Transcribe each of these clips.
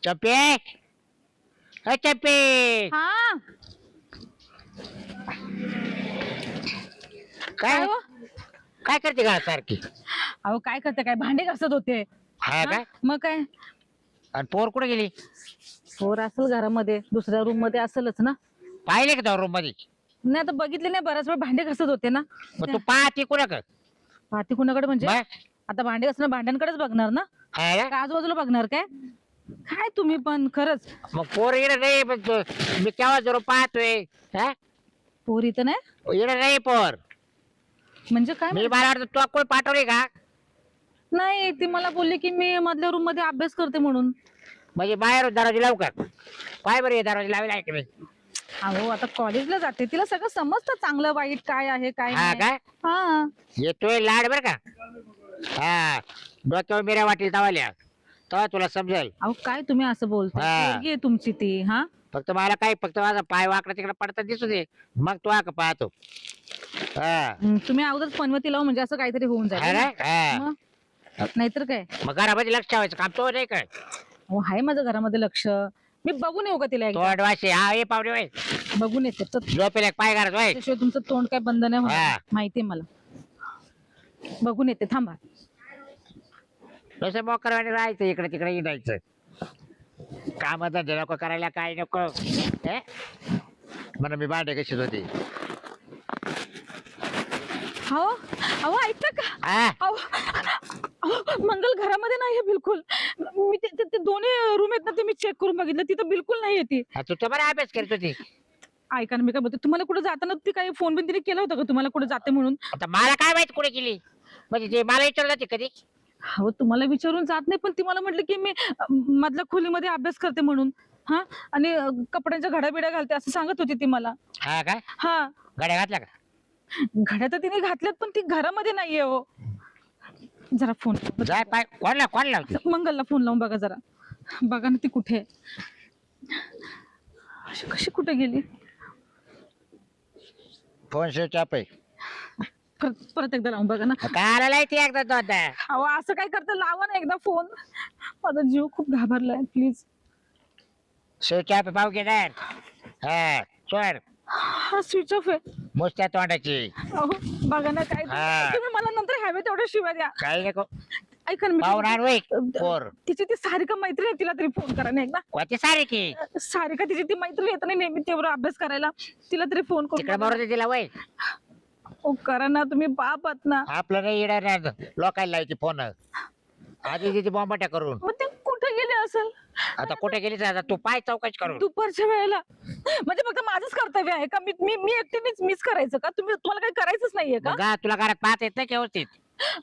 चप्पे चप्पे हा काय हो? काय करते का सारखी? अहो काय करते काय भांडे घासत होते. हा हा? काय? मग काय आणि पोर कुठे गेली? पोर असेल घरामध्ये दुसऱ्या रूम मध्ये असेलच ना. पाहिले का त्या रूम मध्ये? नाही आता बघितले नाही बराच वेळ भांडे घासत होते ना. मग तू पाहते कुणाक? पाहते कुणाकडे म्हणजे आता भांडे घासणं भांड्यांकडेच बघणार ना का आजूबाजूला बघणार काय काय तुम्ही पण खरंच. मग पोर येणं नाही पण मी केव्हा जरूर पाहतोय. हा? पोर इथं नाही येणं नाही पोर. म्हणजे काय मी मला वाटतं तू कोण पाठवले का? नाही ती मला बोलली की मी मधल्या रूम मध्ये अभ्यास करते म्हणून. म्हणजे बाहेर दरवाजे लावू का? काय बरं हे दरवाजे लावेल आहे की नाही? अहो आता कॉलेजला जाते तिला सगळं समजतं चांगलं वाईट काय आहे काय हा नाही. काय? हा येतोय लाड बर का? हा डोक्यावर मिऱ्या वाटेल तवाल्या तेव्हा तुला समजेल. अहो काय तुम्ही असं बोलताय हा. पोरगी आहे तुमची ती. हा फक्त मला काय फक्त माझा पाय वाकडा तिकडे पडता दिसू दे मग तू का पाहतो. हा तुम्ही अगोदर पनवती लावू म्हणजे असं काहीतरी होऊन हा जाईल ना? ना. हा. मग नाहीतर काय. मग घरामध्ये लक्ष ठेवायचं काम तो नाही काय? हो आहे माझं घरामध्ये लक्ष. मी बघून येऊ का तिला तो एकदा? अडवाशी हा ये पावडे वय बघून येते तर झोपेल एक पाय घरात वय. त्याशिवाय तुमचं तोंड काय बंद नाही हा. होणार माहितीये मला. बघून येते थांबा. तसं मोकरवाने राहायचं इकडे तिकडे हिंडायचं. काम धंदे नको करायला काय नको. म्हणून मी भांडे कशीच होती. हो अहो ऐकता का? हा अहो अहो, मंगल घरामध्ये नाहीये बिलकुल. मी ते दोन्ही रूम आहेत ना ते मी चेक करून बघितलं तिथं बिलकुल नाहीये ती. तू तर बरं अभ्यास करत होती. ऐका ना मी काय बोलते तुम्हाला कुठे जाताना ती काही फोन बिन तिने केला होता का तुम्हाला कुठे जाते म्हणून? आता मला काय माहित कुठे गेली म्हणजे ते मला विचारलं ते कधी. हो तुम्हाला विचारून जात नाही पण ती मला म्हटलं की मी मधल्या खोलीमध्ये अभ्यास करते म्हणून. हा आणि कपड्यांच्या घड्या बिड्या घालते असं सांगत होती ती मला. हा काय? हा गाड्या घातल्या का? घड्या तर तिने घातल्यात पण ती घरामध्ये नाहीये हो. जरा फोन जाय पाय कोणला कोण लावते? मंगलला फोन लावून बघा जरा. बघा ना ती कुठे आहे. अशी कशी कुठे गेली? फोन स्विच ऑफ आहे. परत परत एकदा लावून बघा ना. काय आला ती एकदा तो आता. अहो असं काय करता लावा ना एकदा फोन. माझा जीव खूप घाबरलाय प्लीज. स्विच ऑफ पाहू घे ना. हा सोड हा स्विच ऑफ आहे. मुसत्या तोंडाची. अहो बघा ना काय हा. तुम्ही मला नंतर हवे तेवढ्या शिवाय द्या. काही नको ऐका ना मी पाहून आण वय काय पोर. म्हणते, तिची ती सारिका मैत्रीण आहे तिला तरी फोन करा ना एकदा. कोणती सारी की सारिका तिची ती मैत्रीण येत नाही नेहमी तेवढं अभ्यास करायला तिला तरी फोन तिकडे करून बरोबर तिला वय. ओ करा ना तुम्ही बाप आहात ना. आपलं नाही येणार नाही लोकायला लावायची फोन आधी तिची बॉम्बाट्या करून. मग ते कुठे गेले असेल आता कुठे गेलीच आता तू पाय चौकशी करून. दुपारच्या वेळेला म्हणजे फक्त माझंच कर्तव्य आहे का मी मी मी एकटीनेच मिस करायचं का तुम्हाला काही करायचंच नाहीये का? बघा तुला घरात पाहत येत नाही की व्यवस्थित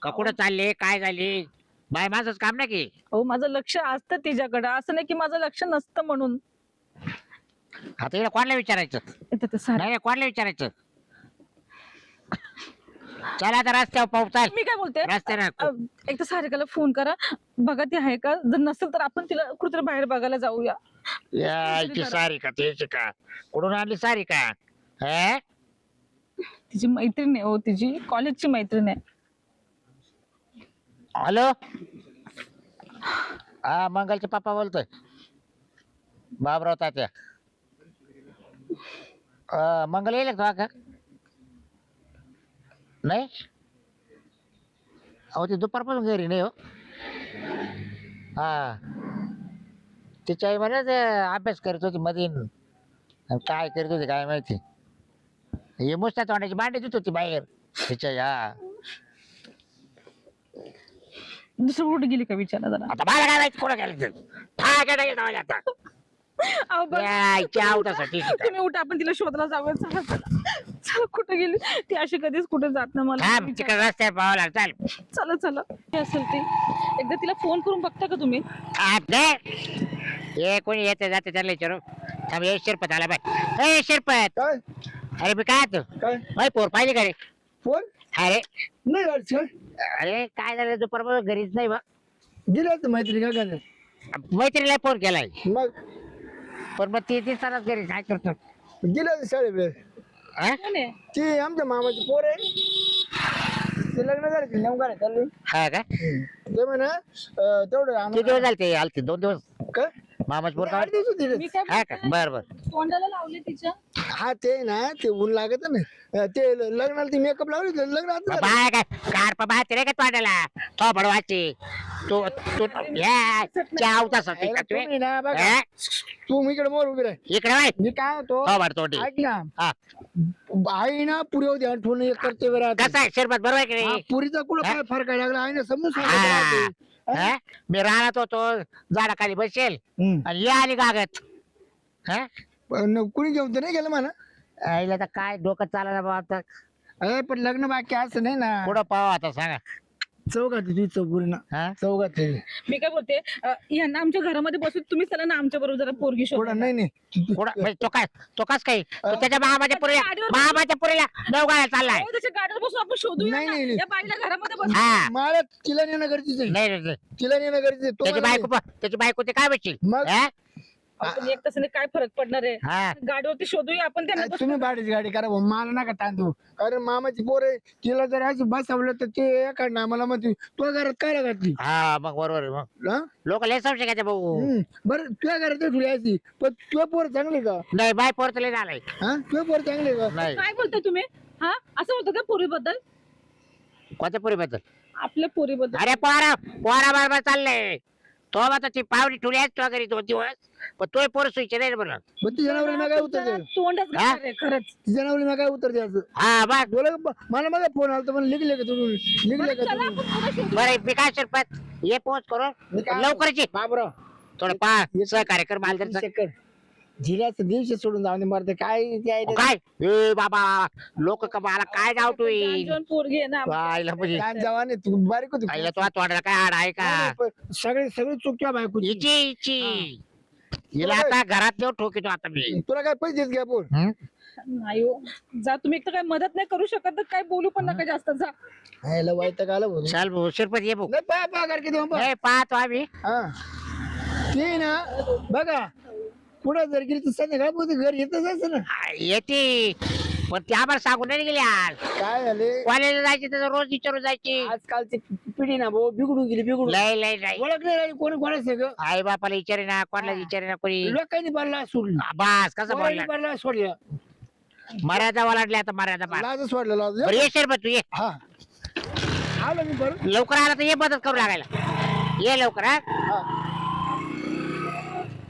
का कुठं चालले काय झाली बाय माझंच काम नाही की. हो माझं लक्ष असतं तिच्याकडं असं नाही की माझं लक्ष नसतं म्हणून. आता इकडे कोणाला विचारायचं? इथं ते सारं- नाही कोणाला विचारायचं? चला आता रस्त्यावर पाहू चाल. मी काय बोलते रस्त्यावर एकदा सारिकाला फोन करा बघा ती आहे का जर नसेल तर आपण तिला कुठेतरी बाहेर बघायला जाऊया. यायची सारी का त्याची का कुठून आणली सारी का? हे तिची मैत्रीण आहे हो तिची कॉलेजची मैत्रीण आहे. हॅलो हा मंगलचे पप्पा बोलतोय बाबराव तात्या. मंगल येईल का? नाही अहो ती दुपारपासून घरी नाही हो. हा तिच्या आई म्हणत अभ्यास करत होती मध्ये काय करत होती काय माहिती. हे मुस्ता तोंडाची भांडी देत होती बाहेर तिच्या. हा दुसरं कुठे गेली का विचारा जरा. आता मला काय माहिती कोणा गेलं आता अहो, बघ. यायच्या आवतासाठी तुम्ही उठा आपण तिला शोधला जाऊया चला चला चला कुठे गेली ती अशी कधीच कुठे जात ना मला थांब तिकडे रस्त्यावर पाहावं लागेल चाल. चला चला हे असेल ते एकदा तिला फोन करून बघता का तुम्ही? हे कोणी येते जाते त्याला विचारू. थांब हे शिरपत आला बाय. ए शिरपत काय अरे मी काय तू काय माही पोर पाहिजे का रे? फोन अरे नाही अडचण अरे काय झालं दुपार घरीच नाही बा. गेला तर मैत्री काय काय मैत्रीला फोन केलाय मग पण मग ती दिसतानाच घरी काय करतो. गेला शाळेत. हा? कोण आहे? ती आमच्या मामाची पोर आहे ते लग्न झालं ते नेमका चालली हा का? ते म्हणा तेवढं किती दिवस झाले ते आलते 2 दिवस काय मामाच पोर का आठ दिवस होते मी काय हा का बोलते? बर बर तोंडाला लावले तिच्या. हा ते ना ते ऊन लागत ना ते लग्नाला ती मेकअप लावली लग्न आता झालं. बाय काय कार बाहेर रे का तोंडाला तो बडवाची तू तू या चावता सती आईला का तू तुम्ही ना बघा हा? तू इकडे मोर उभी राह इकडे बाय मी काय होतो तो बड तोंडी ऐक ना हा आई ना पुरी होती आठवण एक करते वेळा कसा आहे शिरपत बरोबर आहे की नाही पुरीचा कुठं हा? काय फरक आहे लागला आईने समजून हा. सांगितलं हा? मी राहत होतो झाडाखाली बसेल आणि या आली गागत हा कुणी घेऊन तर नाही गेलं म्हणा आईला तर काय डोकं चालला बाबा आता अरे पण लग्न बाकी असं नाही ना पुढं पाव आता सांगा चौघात तुझी चौपुरी ना हा चौघात मी काय बोलते यांना आमच्या घरामध्ये बसून तुम्ही चला ना आमच्या बरोबर जरा पोरगी थोडं शोधा. नाही नाही पुढं म्हणजे तो कास काही तो त्याच्या मामाच्या पुरीला नवगाळ्या चाललाय अहो, त्याच्या गाडीवर बसून आपण शोधूया नाही, ना. नाही, नाही. या बाईला घरामध्ये बसून. हा मला तिला नेणं गरजेचं आहे नाही नाही तिला नेणं गरजेचं आहे. तो त्याची मला त्याची बायको ते काय बसशील मग? हा? आपण एक तासाने काय फरक पडणार आहे. हा गाडीवरती शोधूया आपण त्यांना नाही. बसून. तुम्ही भाडीची गाडी करा भाऊ, मला नका तांदू कारण मामाची पोर आहे तिला जर अशी बसवलं तर ते एखाद मला म्हणते तू घरात काय घातली हा मग बरोबर आहे मग हा? लोक लय समजे का भाऊ बरं तुझ्या घरात ठेवली अशी पण तुझ्या पोर चांगली का नाही बाय पोरत लय झालाय हा तुझ्या पोर चांगली का नाही काय बोलताय तुम्ही? हा असं होतं का पोरीबद्दल? कोणत्या पुरीबद्दल आपल्या पोरीबद्दल अरे पोरा बरोबर चाललंय तो आता ती पावडी ठेवली आहे तुझ्या घरी 2 दिवस पण तो पोर सुईचे नाही बरं मग तिच्या नवरीला काय उत्तर तुमचं द्यायचं तोंडच हा? घालणार आहे खरंच. तिच्या नवरीला काय उत्तर द्यायचं हा बघ बोला का, मला मग फोन आला पण लिखले का तुम्ही लिखले का चला तुम्ही आपण पुढे शोधू. बरं मी काय सरपत ये पोच करू मी काय- लवकरच ये बाबराव थोडं पा सहकार्य कर मला तरी सेकंड झिऱ्याचं दिवशी सोडून जाऊन मरते काय ते आहे ते. काय ए बाबा लोक का मला काय नाव तू जाण पोरगी आहे ना. आईला म्हणजे लहान जवान आहे, तू बारीक होती आईला तो तोंडाला काय हाड आहे का नाही, पण सगळी चुक्या बायको इची हिला आता घरात नेऊ ठोकितो आता मी तुला काय पैसे देत घ्या बोल हं? नाही हो. जा तुम्ही एक तर काही मदत नाही करू शकत तर काय बोलू पण नका जास्त. जा ह्याला वाईट आलं बोल चल भाऊ शिरपत ये भाऊ नाही पगार किती मग? ए पाहतो आम्ही हा ते ना बघा पुढे जर गेली तर संध्याकाळ पोहोच घर येतं जायचं ना येते पण ते आम्हाला सांगून नाही गेली आज काय झाले कॉलेजला जायची तर रोज विचारून जायची आजकालची पिढी ना भाऊ बिघडून गेली बिघडून लय लय लय ओळख नाही राहिली कोणी कोणाच ग आई बापाला विचारे ना कोणाला विचारे ना कोणी लोकांनी बारला सोडली बस कसं पोरांनी बोलला बारला सोडल्या मर्यादा ओलांडली आता मर्यादा पार लाज सोडलं लाज बरं ये शिरपत तू ये हा आलो मी बरं लवकर आला तर ये मदत करू लागायला ये लवकर हा हा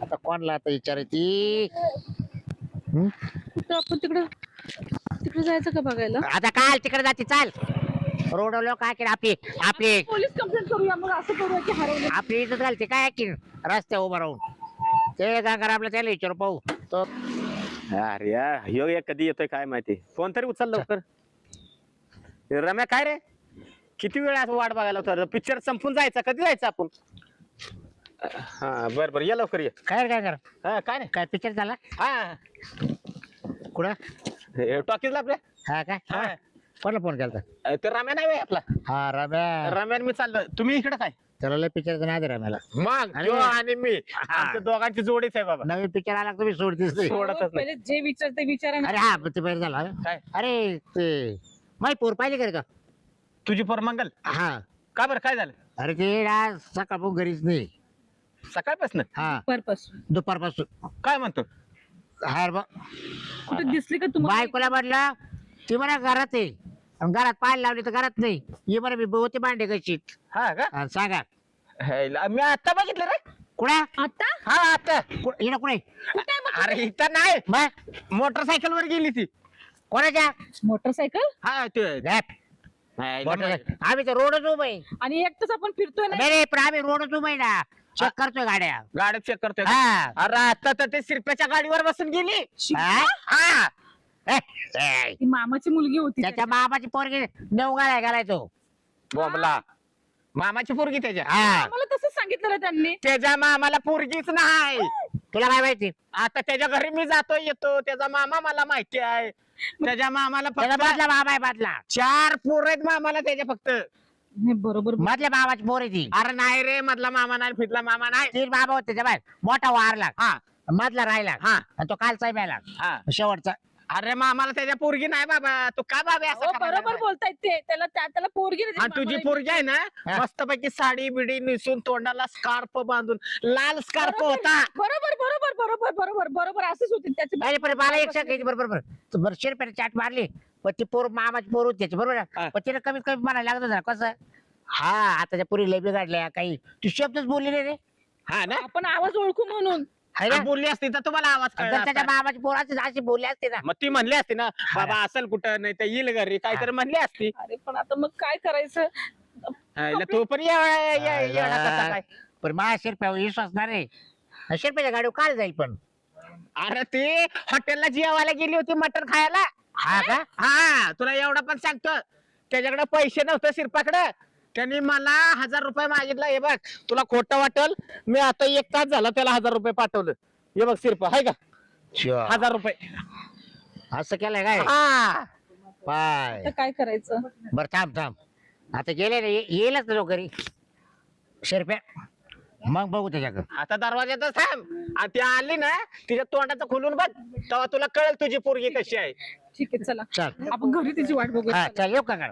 आता कोणला आता विचारायची तर आपण तिकडे जायचं का बघायला? आता काल तिकडे जाते चाल रोड लोक काय आपली आपली पोलीस कंप्लेंट करूया मग असं करूया की हरवलं. आपली इज्जत घालते काय की रस्त्या उभं राहून ते काय करा आपलं त्याला विचारू पाहू तो अरे यार ह्यो एक कधी येतोय काय माहिती फोन तरी उचल लवकर ए, रम्या काय रे किती वेळ असं वाट बघायला होता पिक्चर संपून जायचा कधी जायचं आपण हा बर बर ये लवकर ये काय रे, काय करा हा काय नाही काय पिक्चर झाला हा कुठं टॉकीजला आपल्या हा काय हा. कोणाला फोन केला ते रम्या नाही होय आपला हा रम्या रम्यान मी चाललो तुम्ही इकडे काय त्याला लय पिक्चरचं नाही दे रम्याला मग अरे. ह्यो आणि मी आमच्या दोघांची जोडीच आहे बाबा नवीन पिक्चर आला तुम्ही सोडतेस नाही. सोडतच नाही पहिले जे विचारते विचारा ना. अरे हा ते बाहेर झाला काय अरे ते माही पोर पाहिजे का रे का तुझी पोर मंगल हा का बरं काय झालं अरे ते आज सकाळपासून घरीच नाही सकाळपासून हा पर्पस दुपारपासून काय म्हणतो हा कुठे दिसली का तुम्हाला? बायकोला म्हटलं ती म्हणा घरात आहे आणि घरात पाय लावली तर घरात नाही ये बरं मी बहुते भांडे कशीत हा का सांगा हेला, मी आता बघितलं रे कुणा आता हा आता हिला कुठे अरे इथं नाही मग मोटरसायकल वर गेली ती कोणाच्या मोटरसायकल हा ते गॅप. आम्ही तर रोडच उभं आहे आणि एकटच आपण फिरतोय ना. नाही रे, पण आम्ही रोडच उभं आहे ना चेक करतोय गाड्या गाडी चेक करतोय हा. अरे आता तर ते शिरप्याच्या गाडीवर बसून गेली हा? हा ए, ए, ती मामाची मुलगी होती. त्याच्या बाबाची पोरगी नवगाळ्या घालायचो बॉम्बला मामाची पोरगी त्याच्या हा मला तसंच सांगितलं रे त्यांनी. त्याच्या मामाला पोरगीच नाही तुला काय माहिती आता त्याच्या घरी मी जातो येतो त्याचा मामा मला माहिती आहे त्याच्या मामाला त्याचा फक्त मधला बाबा आहे मधला 4 पोर आहेत मामाला त्याच्या फक्त नाही, बरोबर. मधल्या बाबाची पोर आहे ती अरे नाही रे मधला मामा नाही फिरला मामा नाही 3 बाबा होते त्याच्या बाहेर मोठा वारला हा मधला राहिला हा आणि तो कालचा मेला हा शेवटचा अरे मामाला त्याच्या पोरगी नाही बाबा, तू का बाबा असं हो, करायला बरोबर लागलाय? बोलतायत ते. त्याला पोरगी नाही, आणि तुझी मामाला पोरगी आहे ना हा. मस्तपैकी साडी बिडी नेसून तोंडाला स्कार्फ बांधून, लाल स्कार्फ बरोबर. होता. बरोबर बरोबर बरोबर बरोबर बरोबर असंच होते त्याचे. अरे पण मला एक सांगायची बरोबर बरं शेरपेने चाट मारली पण ती पोर मामाची पोर होती त्याची बरोबर हा. ना? पण तिने कमीत कमी म्हणायला लागत ना कसं हा आताच्या पुरी लय बिघडल्या काही तू शब्दच बोलली नाही रे हा ना, आपण आवाज ओळखू म्हणून. हाय ना? बोलली असती तर तुम्हाला आवाज जर कळला त्याच्या असता. मामाची पोर अशी बोलली असते ना मग ती म्हणली असती ना बाबा असेल कुठं, नाही तर येईल घरी, काहीतरी म्हणली असती. अरे पण आता मग काय करायचं. हायला तू पण येडा कसा काय? पण माझ्या शिरप्यावर विश्वास नाही रे शिरप्याच्या गाडीवर काय जाईल पण अरे ते हॉटेलला जेवायला गेली होती मटण खायला. हा का हा तुला एवढं पण सांगतो, त्याच्याकडे पैसे नव्हते शिरपाकडे, त्यांनी मला 1000 रुपये मागितला. हे बघ तुला खोटं वाटल, मी आता 1 तास झाला त्याला 1000 रुपये पाठवलं. हे बघ शिरपा हाय का, शिवा. 1000 रुपये. असं केलंय काय हा पाय आता काय करायचं. बर थांब आता गेले रे येईलच ना घरी शिरप्या मग बघू त्याच्याकडे आता दरवाजातच थांब, आणि ती आली ना तिच्या तोंडाचं खोलून बघ, तेव्हा तुला कळेल तुझी पोरगी कशी आहे. ठीक आहे चला चल आपण घरी तिची वाट बघू. हा चल येऊ का का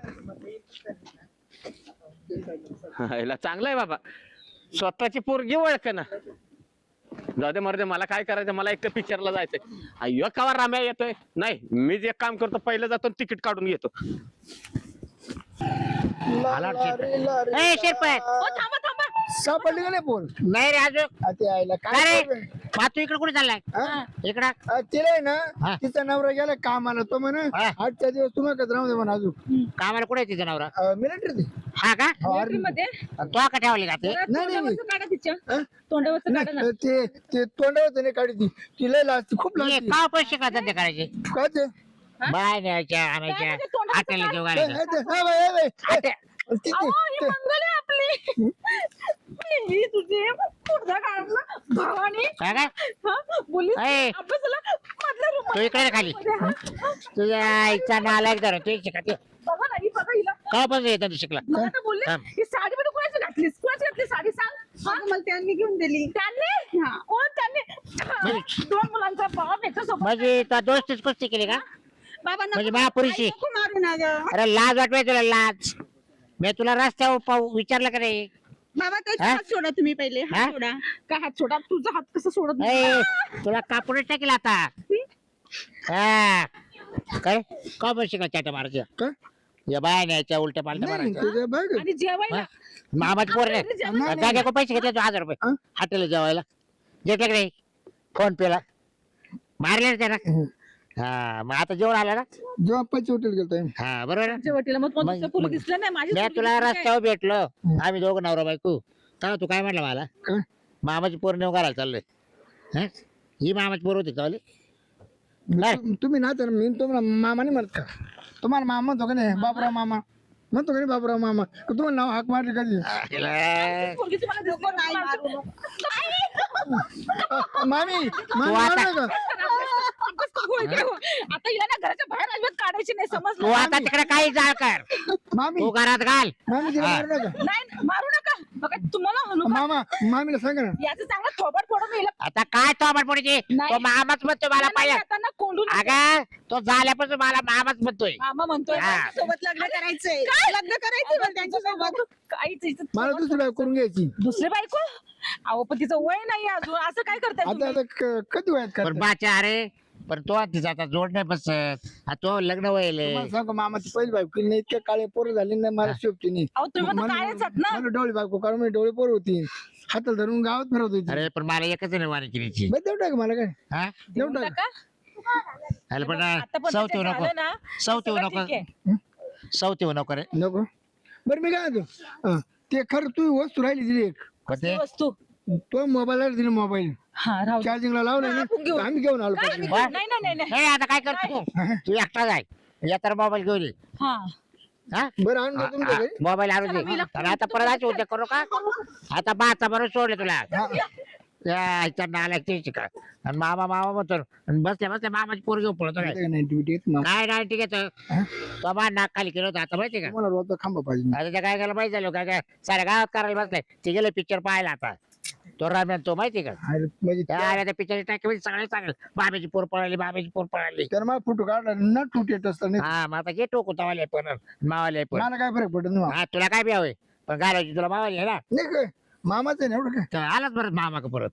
हायला चांगलं आहे बाबा, स्वतःची पोरगी ओळख ना. जाऊ दे मर्दे, मला काय करायचं, मला एक पिक्चरला जायचंय. अय्यो कवा राम्या येतोय. नाही मीच एक काम करतो, पहिलं जातो तिकीट काढून येतो. आला शिरप्या ए शिरप्या हो थांबा थांबा. सापडली का नाही पोर नाही रे अजून आता यायला काय काय रे मग तू इकडे कुठे चाललाय हा? इकडं तिला आहे हा. ना तिचा नवरा गेला कामाला, तो म्हणे हा. 8 दिवस तुम्ही कधी राहू दे म्हणा अजून कामाला कुठे आहे तिचा नवरा मिलिटरी हा का मध्ये तो का ठेवली का ते तोंडावरचं काढा तिच्या. हा? तोंडावरचं काढा ना. ते तोंडावर नाही काढी ती लय लाजती, खूप ये, लाजती का पैसे का धंदे करायचे काय ते बाय न्यायच्या आणायच्या काय म्हणजे तोंडाचं हॉटेलला जेव ए, घालायचं ए, ते, हा बाई, ए, बाई. हॉटेल. ती- अहो, ती- ही मंगल आहे आपली. ही तुझी पुढचा काढला भावानी. काय काय हा, बोलली ए. अभ्यासाला मधल्या room तू इकडे रे खाली. मध्ये, हा. तुझ्या आईचा नालायक धरून तू शिका ते बघा ना, ही बघा हिला. का पण येतं शिकला मला तर बोलले थांब. ही साडी मध्ये कोणाची घातलीस, कोणाची घातली साडी सांग. हा? मला त्यांनी घेऊन दिली. त्यांनी कोण त्यांनी. हा, 2 मुलांचा बाप याच्यासोबत. म्हणजे त्या दोस्तीच कुस्ती केली का बाबा म्हणजे महापुरुषी नको मारू ना ग. अरे लाज वाटवाय तुला लाज मी तुला रस्त्यावर विचारलं का नाही बाबा त्याचा हा? हात सोडा तुम्ही पहिले, हा? हात सोडा. काय हात सोडा, तुझा हात कसं सोडत नाही? ए, तुला कापूनच टाकेल आता हा काय का पण शिका चाटा मारायच्या काय? या बाया न्यायच्या उलट्या पालट्या नाही, मारायच्या तुझं बघ आणि जेवायला मामाची पोर नाही जेवायला- जागे पैसे घेतले तू 1000 रुपये हा? हॉटेलला जेवायला घेतले का नाही फोन पेला मारले ना त्याला हा मग आता जेवण आला ना जेव्हा पैसे हॉटेल गेलतो हा बरोबर ना जेवटीला मग मग- तुझं पोरं मग- दिसलं नाही माझी मी पोरगी तुला दिसली काय? रस्त्यावर भेटलो आम्ही दोघं नवरा बायको तेव्हा तू काय म्हटलं मला काय? मामाची पोर नेऊ घालायला चाललोय हा? ही मामाची पोर होती चालली नाही. तुम्ही ना तर मी तुम्हाला मामा नाही म्हणत का, तुम्हाला मामा म्हणतो का नाही, बाबराव मामा म्हणतो का नाही, बाबराव मामा का तुम्हाला नाव हाक मारली कधी पोरगी तुम्हाला दिसली नाही माझं- मारू. मामी मामी आता- मारू नका. अभ्यास कर, हो, इकडे हो. आता हिला ना घराच्या बाहेर अजिबात काढायची नाही, तू समजलं. आता तिकडे काही जाळ कर मामी तू घरात घाल मामी तिला हा. मारू नका. नाही मारू नका. बघा तुम्हाला म्हणू का? मामा मामीला सांगा ना याचं चांगलं थोबड फोडून येईल. आता काय तो पडीची नाही. तो मामाच म्हणतो मला पाहिजे आता ना कोंडून अगा तो झाल्यापासून मला मामाच म्हणतोय मामा म्हणतोय हा. सोबत लग्न करायचंय, लग्न करायचंय मला त्यांच्या सोबत. काहीच इथं मला दुसरी बाई करून घ्यायची दुसरी बायको. अहो पण तिचं वय नाही अजून, असं काय करताय आता तुम्ही? आता कधी वयात पण करता? बाच्या अरे पण तो तिचा आता जोड नाही बसत आ तो लग्न व्हायले तुम्हाला सांगू मामाची पहिली बायको नाही, इतके काळे पोरं झाले नाही, मला शेवटी नाही. अहो तुम्ही म्हणता कायच आहात ना. मला डोळे बायको कारण मी डोळे पोर होती, हाताला धरून गावात फिरत होती. अरे पण मला एकच नाही वारी केलीची बरं देऊ टाक मला काय हा देऊ देऊन टाक टाका. अरे पण आता पण सवती ते नको झालं ना, सवती सगळं नको ठीक आहे. सवती नको रे नको. बरं मी काय म्हणतो, ते खरं तू वस्तू राहिली दिली एक, कोणते वस्तू तो मोबाईल दिली, मोबाईल हा राहू दे. चार्जिंगला लावलं ना आपण घेऊ. आम्ही घेऊन आलो काय? पाहिजे. वा. नाही नाही नाही नाही. नाही आता काय करतो तू एकटा जाय या तर मोबाईल घेऊन ये हा हा बरं आणून देतो तुमच्या घरी. मोबाईल आणून चला, दे मी आणि आता परत आज उद्या करू का आता बाचा बरोबर सोडलं तुला हा. याच्या नाला ते शिका आणि मामा मामा म्हणतो आणि बसल्या बसल्या मामाची पोर घेऊन पळतो काय नाही, नाही, duty येत मामा. काय नाही ठीक आहे तो बा नाक खाली केलं होतं आता माहिती का तुम्हाला रोजचा खांबा पाहिजे. आता त्या काय करायला माहिती झालं काय काय साऱ्या गावात करायला बसलाय ते गेले पिक्चर पाहायला आता तो राम्यान तो माहिती का अरे म्हणजे त्या पिक्चर टाकी सगळे चांगले बाबेची पोर पळाली बाबेची पोर पळाली तर मग फोटो काढला न टूट असताना हा मग आता घे टोकू तवाले पण मावाले पण मला काय फरक पडत नाही हा तुला काय बी हवंय पण घालायची तुला मावाली आहे ना नाही काय मामाचं आहे ना एवढं काय तर आलाच बरं मामा का परत